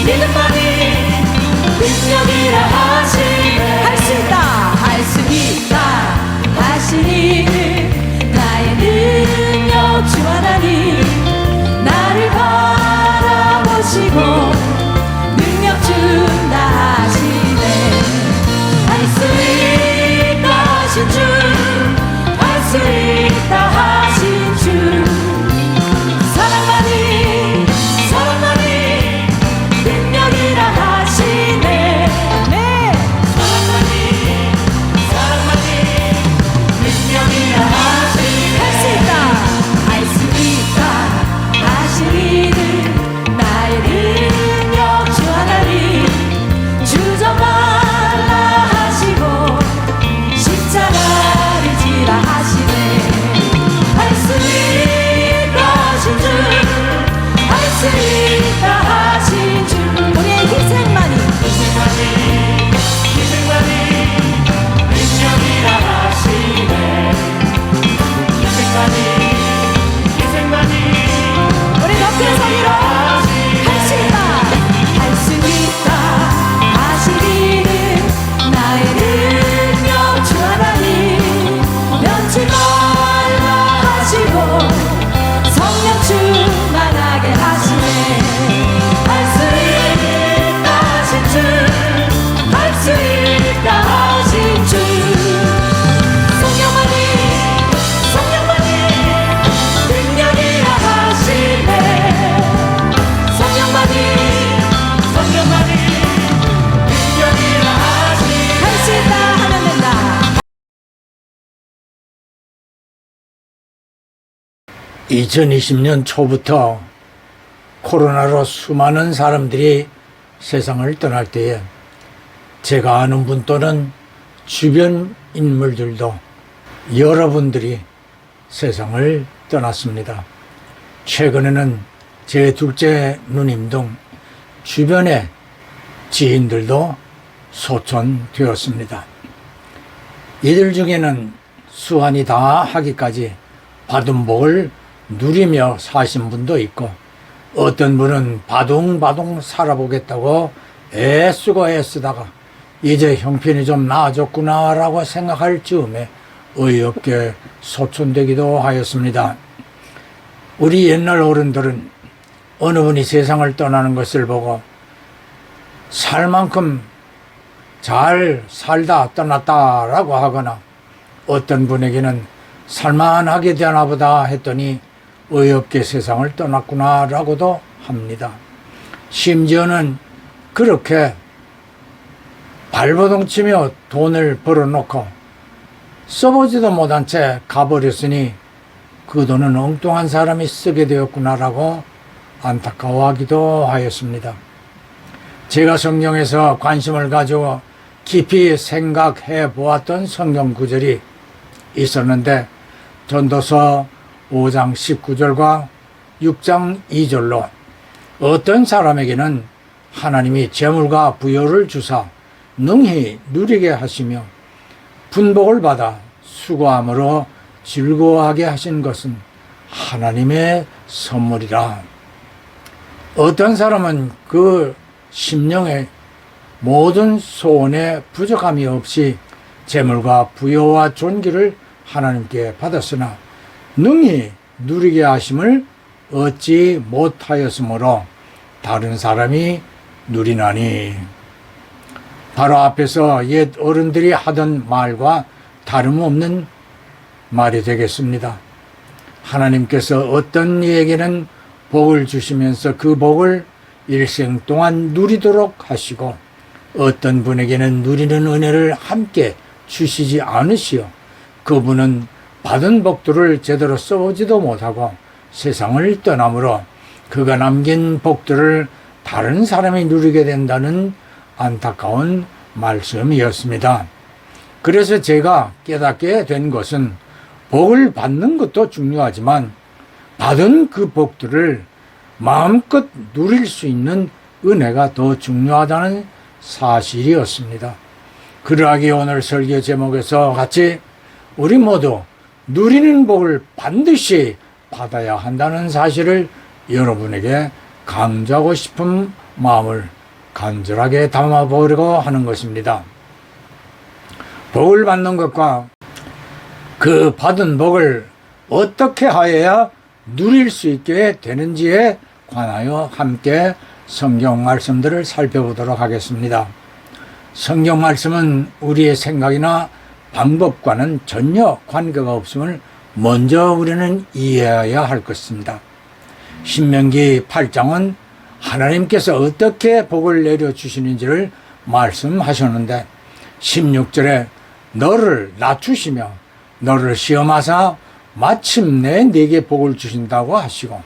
믿음만이 능력이라 하시네. 할 수 있다, 할 수 있다 하시니 나의 능력 주 하나님 나를 바라보시고 능력 준다 하시네. 할 수 있다 하신 주, 할 수 있다 하신 주, 사랑만이 능력이라 하시네. 네. 사랑만이 능력이라 하시네. 할 수 있다, 할 수 있다 하시니는 나의 능력 주 하나님 주저 말라 하시고 십자가를 지라 하시네. 할 수 있다 하신 주, 할 수 있다 하신 주, 우리의 희생만이 희생만이 능력이라 하시네. 희생만이 우리 높은 소리로 할 수 있다, 할 수 있다 하시기는 나의 능력 주 하나님 면치 말라 하시고 성령 충만하게 하시네. 할 수 있다 하신 주, 할 수 있다 하신 주, 성령만이 능력이라 하시네. 성령만이 능력이라 하시네. 할 수 있다 하면 된다. 2020년 초부터 코로나로 수많은 사람들이 세상을 떠날 때에 제가 아는 분 또는 주변 인물들도 여러분들이 세상을 떠났습니다. 최근에는 제 둘째 누님 등 주변의 지인들도 소천되었습니다. 이들 중에는 수환이 다 하기까지 받은 복을 누리며 사신 분도 있고, 어떤 분은 바둥바둥 살아보겠다고 애쓰고 애쓰다가 이제 형편이 좀 나아졌구나 라고 생각할 즈음에 어이없게 소천되기도 하였습니다. 우리 옛날 어른들은 어느 분이 세상을 떠나는 것을 보고 살 만큼 잘 살다 떠났다라고 하거나, 어떤 분에게는 살만하게 되나 보다 했더니 어이없게 세상을 떠났구나 라고도 합니다. 심지어는 그렇게 발버둥 치며 돈을 벌어놓고 써보지도 못한 채 가버렸으니 그 돈은 엉뚱한 사람이 쓰게 되었구나라고 안타까워하기도 하였습니다. 제가 성경에서 관심을 가지고 깊이 생각해 보았던 성경 구절이 있었는데, 전도서 5장 19절과 6장 2절로 어떤 사람에게는 하나님이 재물과 부여를 주사 능히 누리게 하시며 분복을 받아 수고함으로 즐거워하게 하신 것은 하나님의 선물이라. 어떤 사람은 그 심령의 모든 소원에 부족함이 없이 재물과 부여와 존귀를 하나님께 받았으나 능히 누리게 하심을 얻지 못하였으므로 다른 사람이 누리나니. 바로 앞에서 옛 어른들이 하던 말과 다름없는 말이 되겠습니다. 하나님께서 어떤 이에게는 복을 주시면서 그 복을 일생 동안 누리도록 하시고, 어떤 분에게는 누리는 은혜를 함께 주시지 않으시어 그분은 받은 복들을 제대로 써보지도 못하고 세상을 떠나므로 그가 남긴 복들을 다른 사람이 누리게 된다는 안타까운 말씀이었습니다. 그래서 제가 깨닫게 된 것은 복을 받는 것도 중요하지만 받은 그 복들을 마음껏 누릴 수 있는 은혜가 더 중요하다는 사실이었습니다. 그러하기에 오늘 설교 제목에서 같이 우리 모두 누리는 복을 반드시 받아야 한다는 사실을 여러분에게 강조하고 싶은 마음을 간절하게 담아보려고 하는 것입니다. 복을 받는 것과 그 받은 복을 어떻게 하여야 누릴 수 있게 되는지에 관하여 함께 성경 말씀들을 살펴보도록 하겠습니다. 성경 말씀은 우리의 생각이나 방법과는 전혀 관계가 없음을 먼저 우리는 이해해야 할 것입니다. 신명기 8장은 하나님께서 어떻게 복을 내려주시는지를 말씀하셨는데 16절에 너를 낮추시며 너를 시험하사 마침내 네게 복을 주신다고 하시고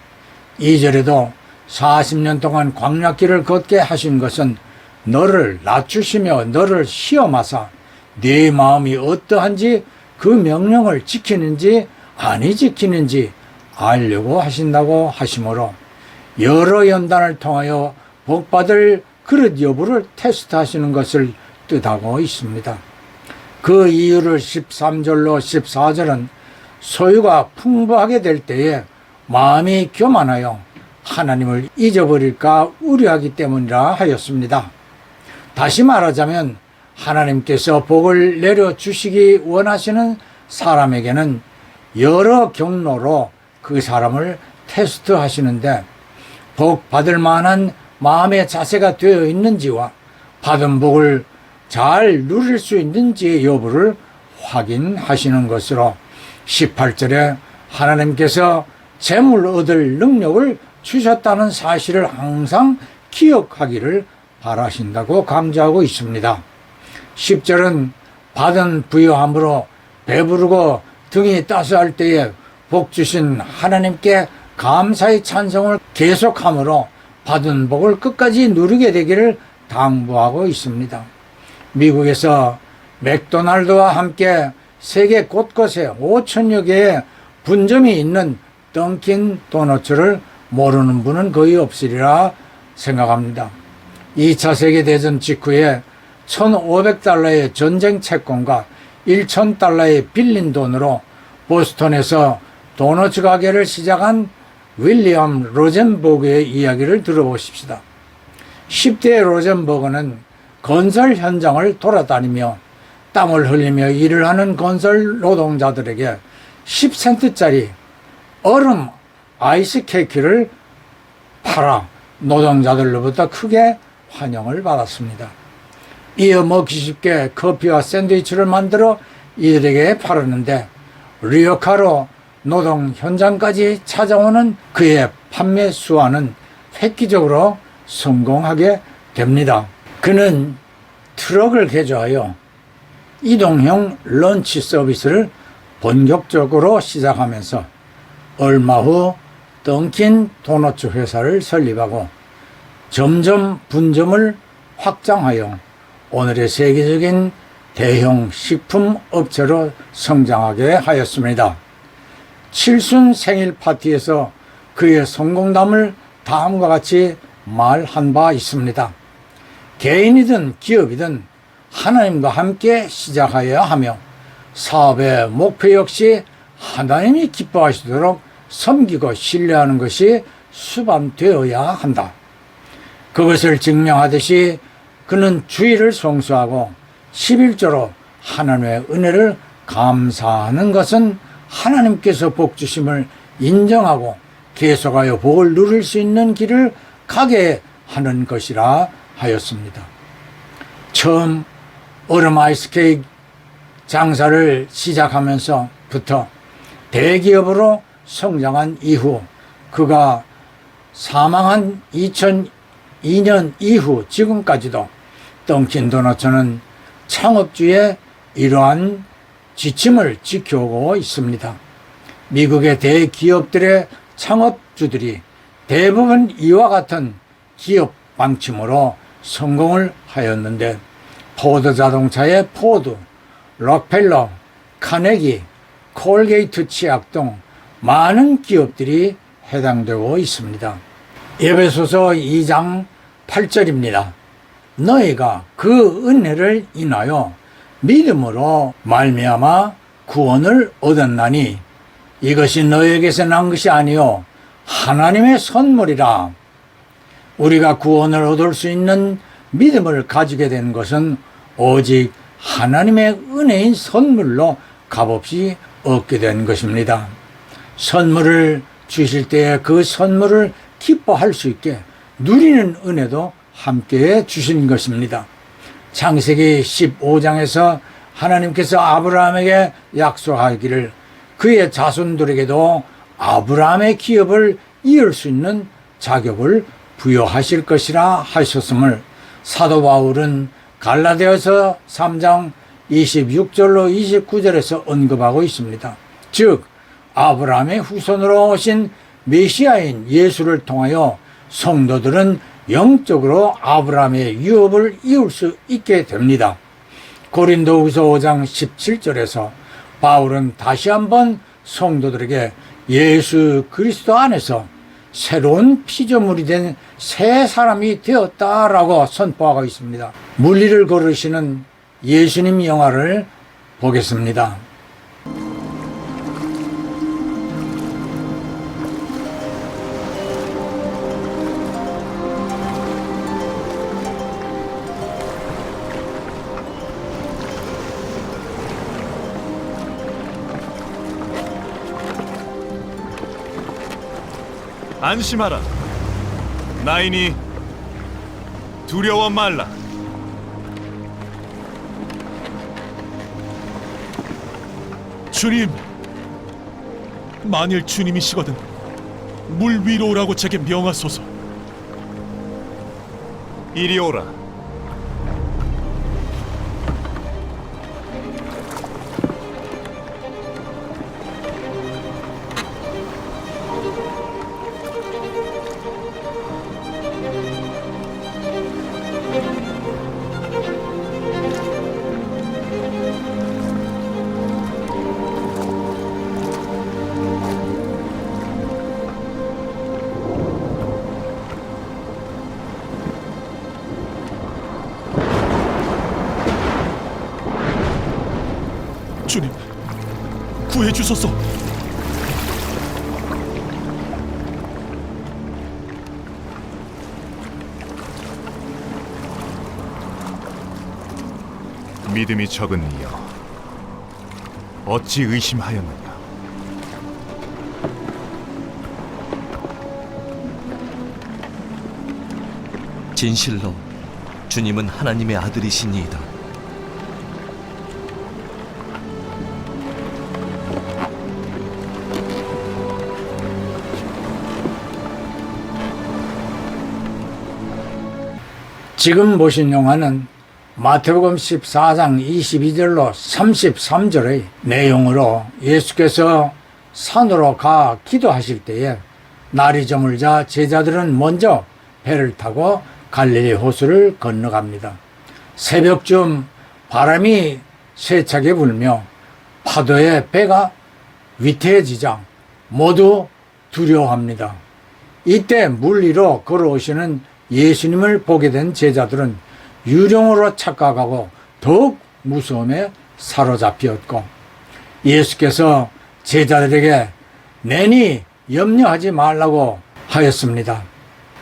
2절에도 40년 동안 광야길을 걷게 하신 것은 너를 낮추시며 너를 시험하사 네 마음이 어떠한지 그 명령을 지키는지 아니 지키는지 알려고 하신다고 하시므로 여러 연단을 통하여 복받을 그릇 여부를 테스트하시는 것을 뜻하고 있습니다. 그 이유를 13절로 14절은 소유가 풍부하게 될 때에 마음이 교만하여 하나님을 잊어버릴까 우려하기 때문이라 하였습니다. 다시 말하자면 하나님께서 복을 내려주시기 원하시는 사람에게는 여러 경로로 그 사람을 테스트하시는데 복 받을 만한 마음의 자세가 되어 있는지와 받은 복을 잘 누릴 수 있는지의 여부를 확인하시는 것으로 18절에 하나님께서 재물 얻을 능력을 주셨다는 사실을 항상 기억하기를 바라신다고 강조하고 있습니다. 10절은 받은 부요함으로 배부르고 등이 따스할 때에 복 주신 하나님께 감사의 찬송을 계속함으로 받은 복을 끝까지 누리게 되기를 당부하고 있습니다. 미국에서 맥도날드와 함께 세계 곳곳에 5천여 개의 분점이 있는 던킨 도너츠를 모르는 분은 거의 없으리라 생각합니다. 2차 세계대전 직후에 1,500달러의 전쟁 채권과 1,000달러의 빌린 돈으로 보스턴에서 도너츠 가게를 시작한 윌리엄 로젠버그의 이야기를 들어보십시다. 10대의 로젠버그는 건설 현장을 돌아다니며 땀을 흘리며 일을 하는 건설 노동자들에게 10센트짜리 얼음 아이스 케이크를 팔아 노동자들로부터 크게 환영을 받았습니다. 이어 먹기 쉽게 커피와 샌드위치를 만들어 이들에게 팔았는데 리어카로 노동 현장까지 찾아오는 그의 판매 수완은 획기적으로 성공하게 됩니다. 그는 트럭을 개조하여 이동형 런치 서비스를 본격적으로 시작하면서 얼마 후 던킨 도너츠 회사를 설립하고 점점 분점을 확장하여 오늘의 세계적인 대형 식품 업체로 성장하게 하였습니다. 칠순 생일 파티에서 그의 성공담을 다음과 같이 말한 바 있습니다. 개인이든 기업이든 하나님과 함께 시작하여야 하며 사업의 목표 역시 하나님이 기뻐하시도록 섬기고 신뢰하는 것이 수반되어야 한다. 그것을 증명하듯이 그는 주일을 성수하고 11조로 하나님의 은혜를 감사하는 것은 하나님께서 복 주심을 인정하고 계속하여 복을 누릴 수 있는 길을 가게 하는 것이라 하였습니다. 처음 얼음 아이스케이크 장사를 시작하면서부터 대기업으로 성장한 이후 그가 사망한 2002년 이후 지금까지도 던킨 도너츠는 창업주의 이러한 지침을 지켜오고 있습니다. 미국의 대기업들의 창업주들이 대부분 이와 같은 기업 방침으로 성공을 하였는데 포드 자동차의 포드, 록펠러, 카네기, 콜게이트 치약 등 많은 기업들이 해당되고 있습니다. 에베소서 2장 8절입니다. 너희가 그 은혜를 인하여 믿음으로 말미암아 구원을 얻었나니 이것이 너희에게서 난 것이 아니요 하나님의 선물이라. 우리가 구원을 얻을 수 있는 믿음을 가지게 된 것은 오직 하나님의 은혜인 선물로 값없이 얻게 된 것입니다. 선물을 주실 때에 그 선물을 기뻐할 수 있게 누리는 은혜도 함께 주신 것입니다. 창세기 15장에서 하나님께서 아브라함에게 약속하기를 그의 자손들에게도 아브라함의 기업을 이을 수 있는 자격을 부여하실 것이라 하셨음을 사도 바울은 갈라디아서 3장 26절로 29절에서 언급하고 있습니다. 즉 아브라함의 후손으로 오신 메시아인 예수를 통하여 성도들은 영적으로 아브라함의 유업을 이을 수 있게 됩니다. 고린도후서 5장 17절에서 바울은 다시 한번 성도들에게 예수 그리스도 안에서 새로운 피조물이 된 새 사람이 되었다라고 선포하고 있습니다. 물리를 걸으시는 예수님 영화를 보겠습니다. 안심하라. 나이니 두려워 말라. 주님, 만일 주님이시거든 물 위로 오라고 제게 명하소서. 이리 오라. 주님, 구해 주소서. 믿음이 적은 이여, 어찌 의심하였느냐? 진실로 주님은 하나님의 아들이시니이다. 지금 보신 영화는 마태복음 14장 22절로 33절의 내용으로 예수께서 산으로 가 기도하실 때에 날이 저물자 제자들은 먼저 배를 타고 갈릴리 호수를 건너갑니다. 새벽쯤 바람이 세차게 불며 파도에 배가 위태해지자 모두 두려워합니다. 이때 물 위로 걸어오시는 예수님을 보게 된 제자들은 유령으로 착각하고 더욱 무서움에 사로잡혔고 예수께서 제자들에게 내니 염려하지 말라고 하였습니다.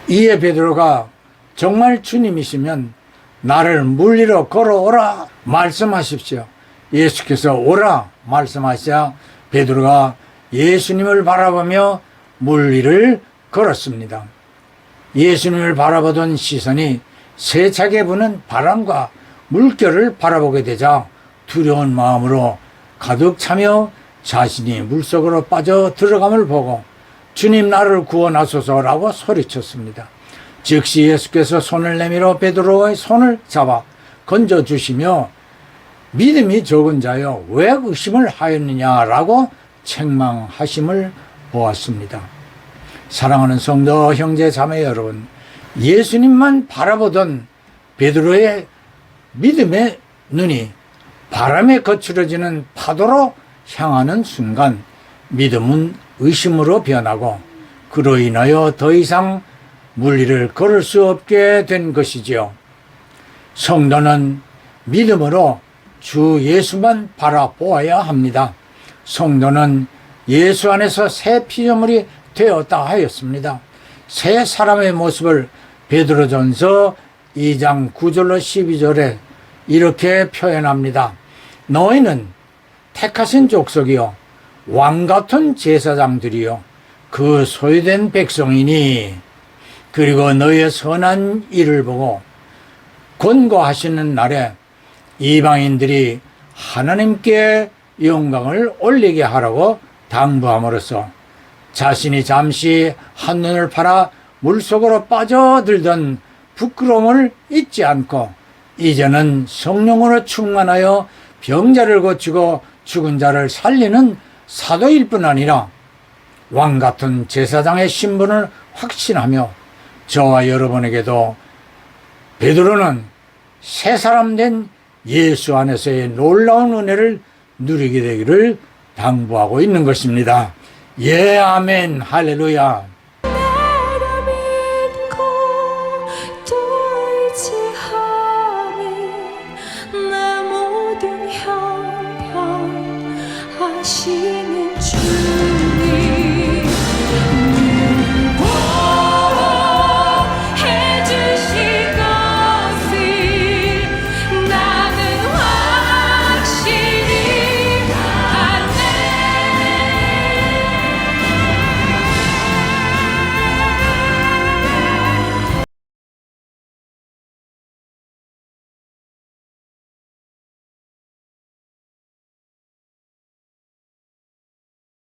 이에 베드로가 정말 주님이시면 나를 물 위로 걸어오라 말씀하십시오. 예수께서 오라 말씀하시자 베드로가 예수님을 바라보며 물 위를 걸었습니다. 예수님을 바라보던 시선이 세차게 부는 바람과 물결을 바라보게 되자 두려운 마음으로 가득 차며 자신이 물속으로 빠져 들어감을 보고 주님 나를 구원하소서라고 소리쳤습니다. 즉시 예수께서 손을 내밀어 베드로의 손을 잡아 건져주시며 믿음이 적은 자여 왜 의심을 하였느냐라고 책망하심을 보았습니다. 사랑하는 성도 형제 자매 여러분, 예수님만 바라보던 베드로의 믿음의 눈이 바람에 거칠어지는 파도로 향하는 순간 믿음은 의심으로 변하고 그로 인하여 더 이상 물 위를 걸을 수 없게 된 것이지요. 성도는 믿음으로 주 예수만 바라보아야 합니다. 성도는 예수 안에서 새 피조물이 되었다 하였습니다. 새 사람의 모습을 베드로전서 2장 9절로 12절에 이렇게 표현합니다. 너희는 택하신 족속이요 왕같은 제사장들이요 그 소유된 백성이니 그리고 너희의 선한 일을 보고 권고하시는 날에 이방인들이 하나님께 영광을 올리게 하라고 당부함으로써 자신이 잠시 한눈을 팔아 물속으로 빠져들던 부끄러움을 잊지 않고 이제는 성령으로 충만하여 병자를 고치고 죽은 자를 살리는 사도일 뿐 아니라 왕같은 제사장의 신분을 확신하며 저와 여러분에게도 베드로는 새 사람 된 예수 안에서의 놀라운 은혜를 누리게 되기를 당부하고 있는 것입니다. 예, 아멘, 할렐루야.